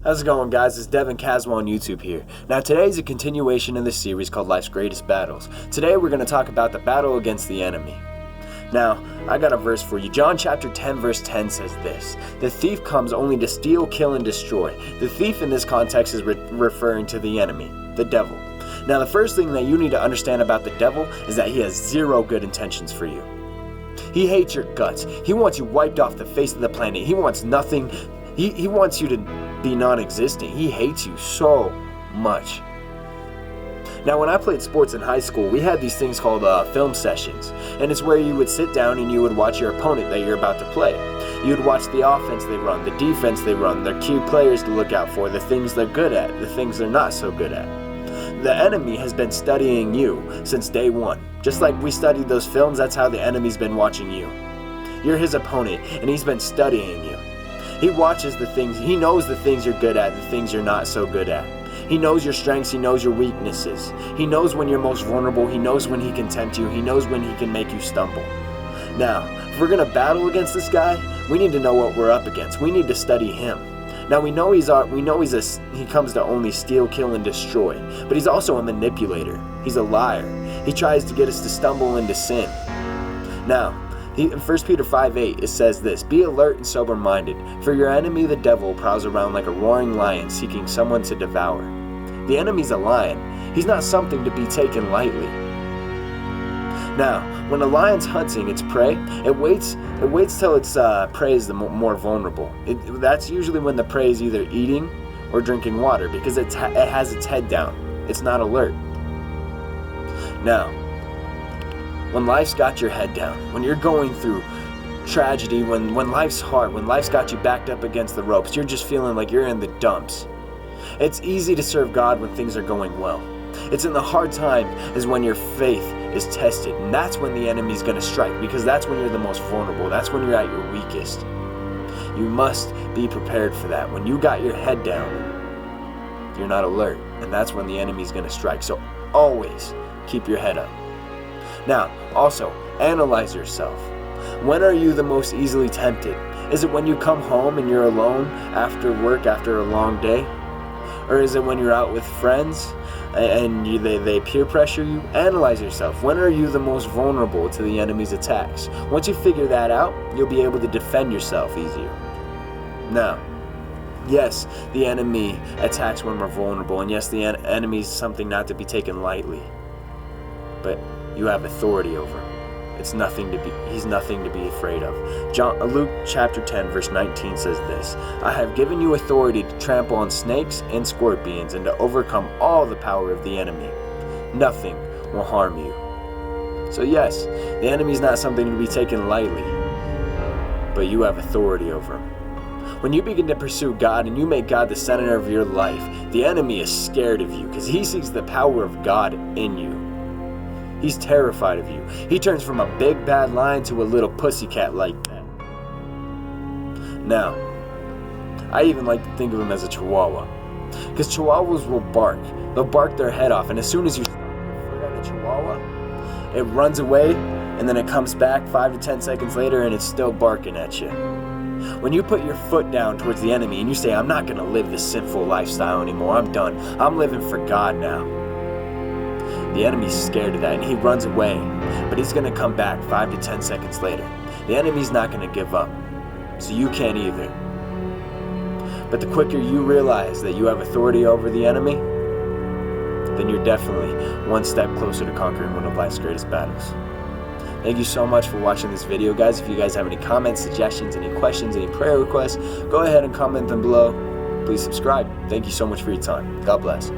How's it going, guys? It's Devin Caswell on YouTube here. Now today is a continuation of the series called Life's Greatest Battles. Today we're going to talk about the battle against the enemy. Now, I got a verse for you. John chapter 10 verse 10 says this: "The thief comes only to steal, kill, and destroy." The thief in this context is referring to the enemy, the devil. Now the first thing that you need to understand about the devil is that he has zero good intentions for you. He hates your guts. He wants you wiped off the face of the planet. He wants nothing. He wants you to be non-existent. He hates you so much. Now, when I played sports in high school, we had these things called film sessions, and it's where you would sit down and you would watch your opponent that you're about to play. You would watch the offense they run, the defense they run, their key players to look out for, the things they're good at, the things they're not so good at. The enemy has been studying you since day one. Just like we studied those films, that's how the enemy's been watching you. You're his opponent, and he's been studying you. He watches the things, he knows the things you're good at, the things you're not so good at. He knows your strengths, he knows your weaknesses. He knows when you're most vulnerable, he knows when he can tempt you, he knows when he can make you stumble. Now, if we're going to battle against this guy, we need to know what we're up against. We need to study him. Now he comes to only steal, kill, and destroy, but he's also a manipulator. He's a liar. He tries to get us to stumble into sin. Now, in 1 Peter 5:8, it says this: "Be alert and sober-minded, for your enemy the devil prowls around like a roaring lion seeking someone to devour." The enemy's a lion. He's not something to be taken lightly. Now, when a lion's hunting its prey, it waits till its prey is the more vulnerable. That's usually when the prey is either eating or drinking water, because it has its head down. It's not alert. Now, when life's got your head down, when you're going through tragedy, when life's hard, when life's got you backed up against the ropes, you're just feeling like you're in the dumps. It's easy to serve God when things are going well. It's in the hard time is when your faith is tested, and that's when the enemy's going to strike, because that's when you're the most vulnerable. That's when you're at your weakest. You must be prepared for that. When you got your head down, you're not alert, and that's when the enemy's going to strike. So always keep your head up. Now, also, analyze yourself. When are you the most easily tempted? Is it when you come home and you're alone after work, after a long day? Or is it when you're out with friends and they peer pressure you? Analyze yourself. When are you the most vulnerable to the enemy's attacks? Once you figure that out, you'll be able to defend yourself easier. Now, yes, the enemy attacks when we're vulnerable, and yes, the enemy is something not to be taken lightly. But you have authority over him. He's nothing to be afraid of. Luke chapter 10 verse 19 says this: "I have given you authority to trample on snakes and scorpions and to overcome all the power of the enemy. Nothing will harm you." So yes, the enemy is not something to be taken lightly, but you have authority over him. When you begin to pursue God and you make God the center of your life, the enemy is scared of you because he sees the power of God in you. He's terrified of you. He turns from a big bad lion to a little pussycat like that. Now, I even like to think of him as a chihuahua, because chihuahuas will bark. They'll bark their head off, and as soon as you stop your foot at a chihuahua, it runs away, and then it comes back 5 to 10 seconds later, and it's still barking at you. When you put your foot down towards the enemy and you say, "I'm not going to live this sinful lifestyle anymore. I'm done. I'm living for God now," the enemy's scared of that, and he runs away, but he's going to come back 5 to 10 seconds later. The enemy's not going to give up, so you can't either. But the quicker you realize that you have authority over the enemy, then you're definitely one step closer to conquering one of life's greatest battles. Thank you so much for watching this video, guys. If you guys have any comments, suggestions, any questions, any prayer requests, go ahead and comment them below. Please subscribe. Thank you so much for your time. God bless.